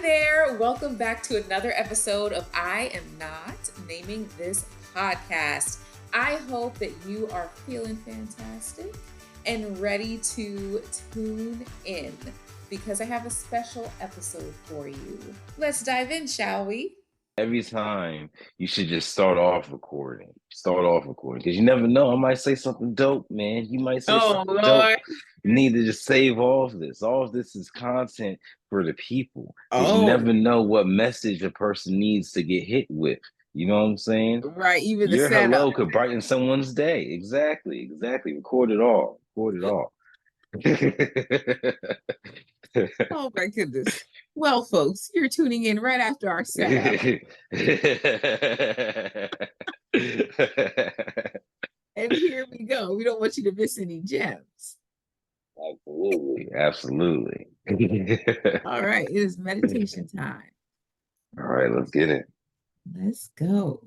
there. Welcome back to another episode of I Am Not Naming This Podcast. I hope that you are feeling fantastic and ready to tune in because I have a special episode for you. Let's dive in, shall we? Every time you should just start off recording. Because you never know. I might say something dope, man. You might say something dope. You need to just save all of this. All of this is content for the people. Because you never know what message a person needs to get hit with. You know what I'm saying? Right. Even your the hello could brighten someone's day. Exactly. Record it all. Oh my goodness. Well, folks, you're tuning in right after our setup. And here we go. We don't want you to miss any gems. Absolutely. All right. It is meditation time. All right, let's get it. Let's go.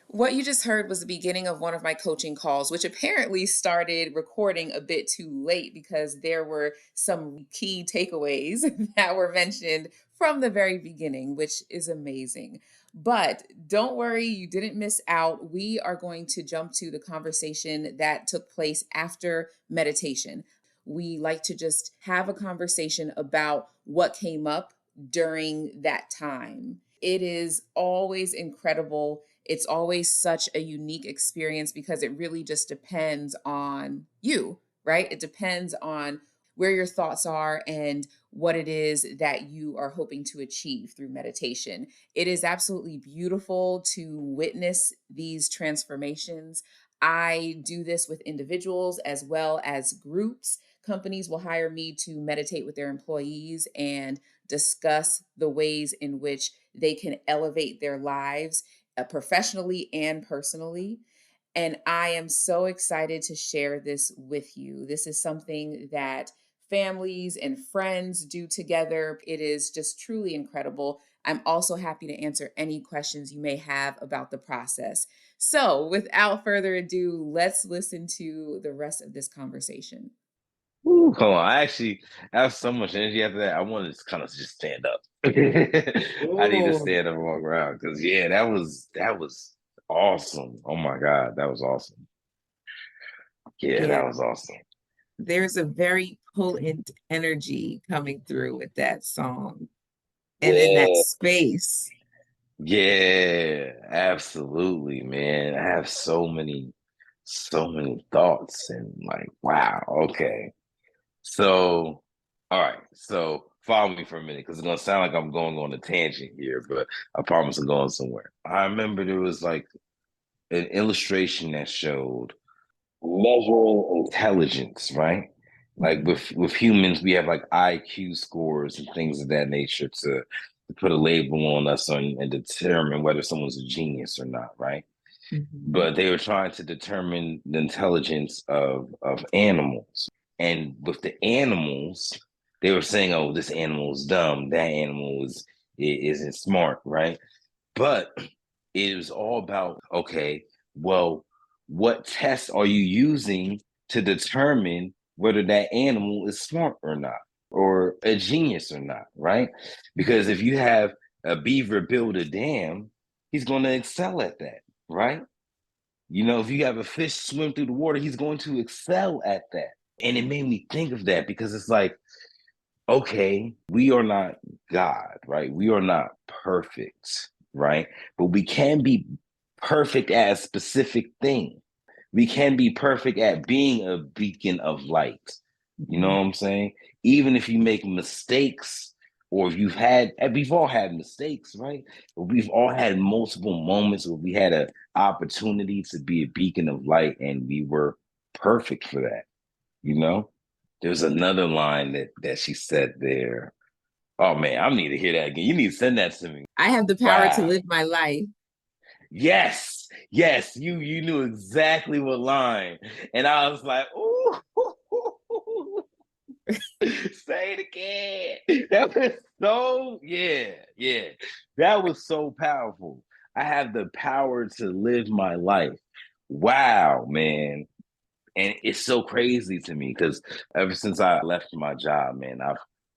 What you just heard was the beginning of one of my coaching calls, which apparently started recording a bit too late because there were some key takeaways that were mentioned from the very beginning, which is amazing. But don't worry, you didn't miss out. We are going to jump to the conversation that took place after meditation. We like to just have a conversation about what came up during that time. It is always incredible. It's always such a unique experience because it really just depends on you, right? It depends on where your thoughts are and what it is that you are hoping to achieve through meditation. It is absolutely beautiful to witness these transformations. I do this with individuals as well as groups. Companies will hire me to meditate with their employees and discuss the ways in which they can elevate their lives professionally and personally. And I am so excited to share this with you. This is something that families and friends do together. It is just truly incredible. I'm also happy to answer any questions you may have about the process. So, without further ado, let's listen to the rest of this conversation. Ooh, hold on. I actually have so much energy after that. I want to kind of just stand up. I need to stand up and walk around because that was awesome. Oh my God, that was awesome. Yeah, that was awesome. There's a very potent energy coming through with that song and in that space. Yeah, absolutely, man. I have so many thoughts and like, wow, okay. So, all right. So follow me for a minute because it's gonna sound like I'm going on a tangent here, but I promise I'm going somewhere. I remember there was like an illustration that showed measuring intelligence, right? Like with humans, we have like IQ scores and things of that nature to put a label on us and determine whether someone's a genius or not, right? But they were trying to determine the intelligence of animals. And with the animals, they were saying, oh, this animal is dumb, that animal isn't smart, right? But it was all about, okay, well, what tests are you using to determine whether that animal is smart or not, or a genius or not, right? Because if you have a beaver build a dam, he's going to excel at that, right? You know, if you have a fish swim through the water, he's going to excel at that. And it made me think of that because it's like, okay, we are not God, right? We are not perfect, right? But we can be perfect at a specific thing. We can be perfect at being a beacon of light. You know what I'm saying? Even if you make mistakes, or if we've all had mistakes, right? But we've all had multiple moments where we had an opportunity to be a beacon of light and we were perfect for that, you know? There's another line that she said there. Oh man, I need to hear that again. You need to send that to me. I have the power to live my life. Yes, you knew exactly what line. And I was like, ooh, say it again. That was so, yeah. That was so powerful. I have the power to live my life. Wow, man. And it's so crazy to me because ever since I left my job, man,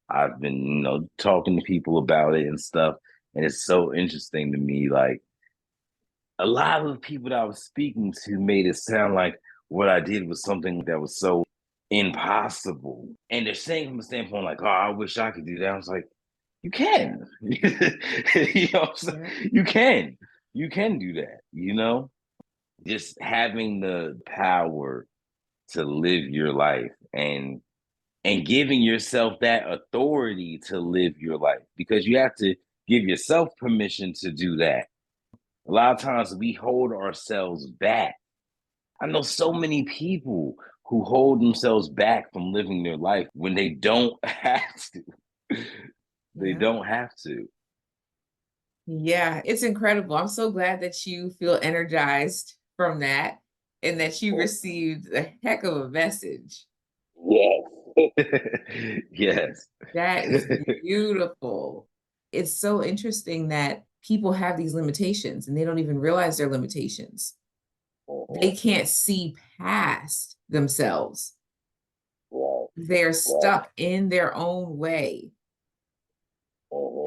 I've been, talking to people about it and stuff. And it's so interesting to me. Like, a lot of the people that I was speaking to made it sound like what I did was something that was so impossible. And they're saying from a standpoint like, oh, I wish I could do that. I was like, you can. Yeah. You can. You can do that, Just having the power to live your life and giving yourself that authority to live your life, because you have to give yourself permission to do that. A lot of times we hold ourselves back. I know so many people who hold themselves back from living their life when they don't have to. They Yeah. don't have to. Yeah, it's incredible. I'm so glad that you feel energized from that and that you received a heck of a message. Yes. Yes. That is beautiful. It's so interesting that people have these limitations and they don't even realize their limitations. They can't see past themselves. They're stuck in their own way.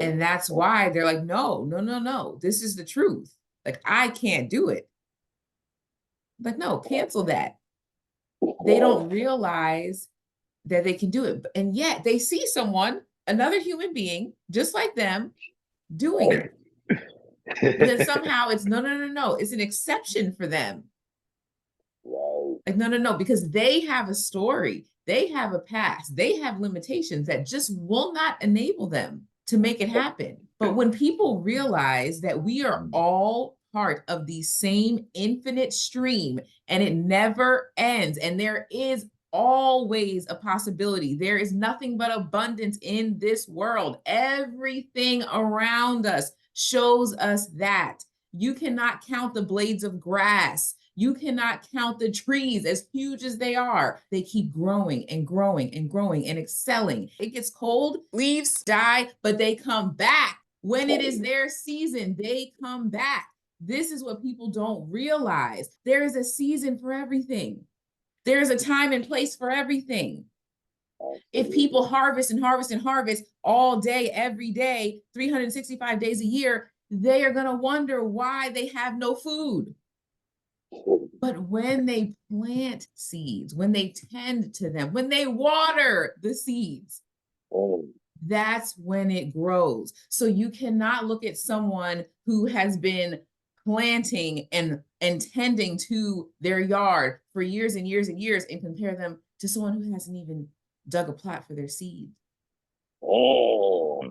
And that's why they're like, no, no, no, no. This is the truth. Like, I can't do it. Like, no, cancel that. They don't realize that they can do it. And yet they see someone, another human being, just like them, doing it. But then somehow it's no, no, no, no. It's an exception for them. Like, no, no, no, because they have a story, they have a past, they have limitations that just will not enable them to make it happen. But when people realize that we are all part of the same infinite stream and it never ends, and there is always a possibility, there is nothing but abundance in this world. Everything around us shows us that. You cannot count the blades of grass. You cannot count the trees, as huge as they are. They keep growing and growing and growing and excelling. It gets cold, leaves die, but they come back. When it is their season, they come back. This is what people don't realize. There is a season for everything. There's a time and place for everything. If people harvest and harvest and harvest all day, every day, 365 days a year, they are going to wonder why they have no food. But when they plant seeds, when they tend to them, when they water the seeds, that's when it grows. So you cannot look at someone who has been planting and tending to their yard for years and years and years and compare them to someone who hasn't even dug a plot for their seed. Oh,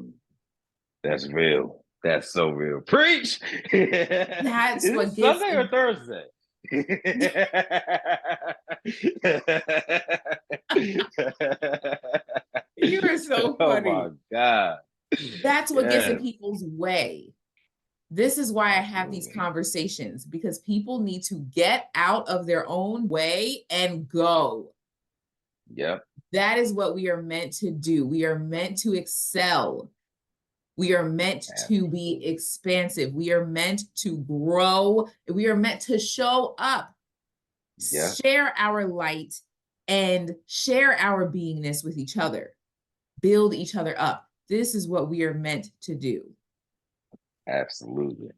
that's real. That's so real. Preach. That's Is what it gets Sunday or Thursday? You are so Oh my funny. God. That's what gets in Yes. people's way. This is why I have these Absolutely. conversations, because people need to get out of their own way and go. Yep. That is what we are meant to do. We are meant to excel. We are meant to be Absolutely. expansive. We are meant to grow. We are meant to show up, Yep. share our light, and share our beingness with each other, build each other up. This is what we are meant to do. Absolutely.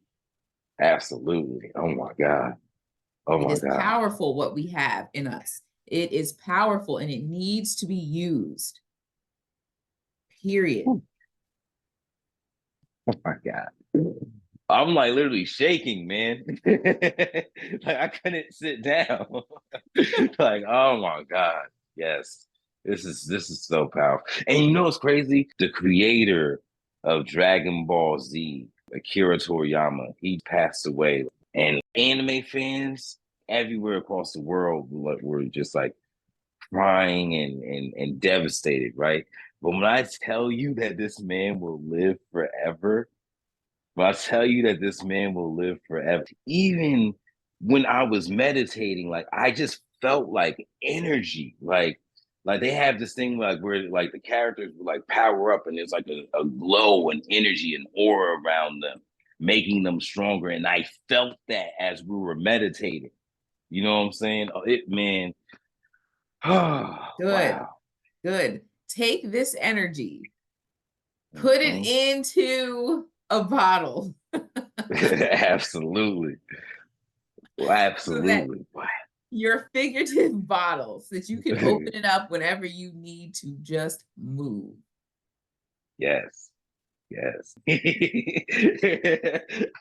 Absolutely. Oh my God. Oh It my is God. powerful what we have in us. It is powerful and it needs to be used. Period. Oh my God. I'm like literally shaking, man. Like I couldn't sit down. Like, oh my God. Yes. This is so powerful. And you know what's crazy? The creator of Dragon Ball Z, Akira Toriyama, he passed away. And anime fans everywhere across the world were just like crying and devastated, right? But when I tell you that this man will live forever, when I tell you that this man will live forever, even when I was meditating, like I just felt like energy, like they have this thing where like the characters will like power up and there's like a glow and energy and aura around them, making them stronger. And I felt that as we were meditating. You know what I'm saying? Oh, it man. Oh, Good. wow. Good. Take this energy. Put it into a bottle. Absolutely. Well, So that absolutely. your figurative bottle, so that you can open it up whenever you need to just move. Yes. Yes.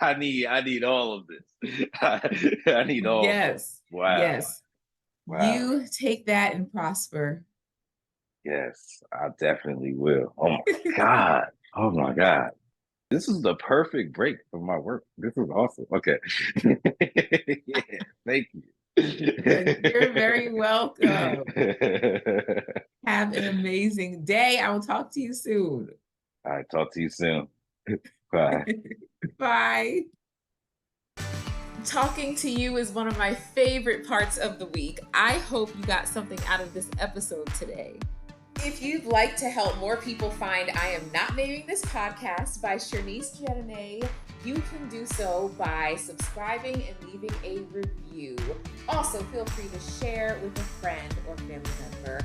I need all of this. I need all of this. Yes, Wow. yes. Wow. You take that and prosper. Yes, I definitely will. Oh my God. Oh my God. This is the perfect break from my work. This is awesome. Okay. Yeah, thank you. You're very welcome. Have an amazing day. I will talk to you soon. All right, talk to you soon. Bye. Bye. Talking to you is one of my favorite parts of the week. I hope you got something out of this episode today. If you'd like to help more people find I Am Not Naming This Podcast by Chernice Dieudonne, you can do so by subscribing and leaving a review. Also, feel free to share with a friend or family member.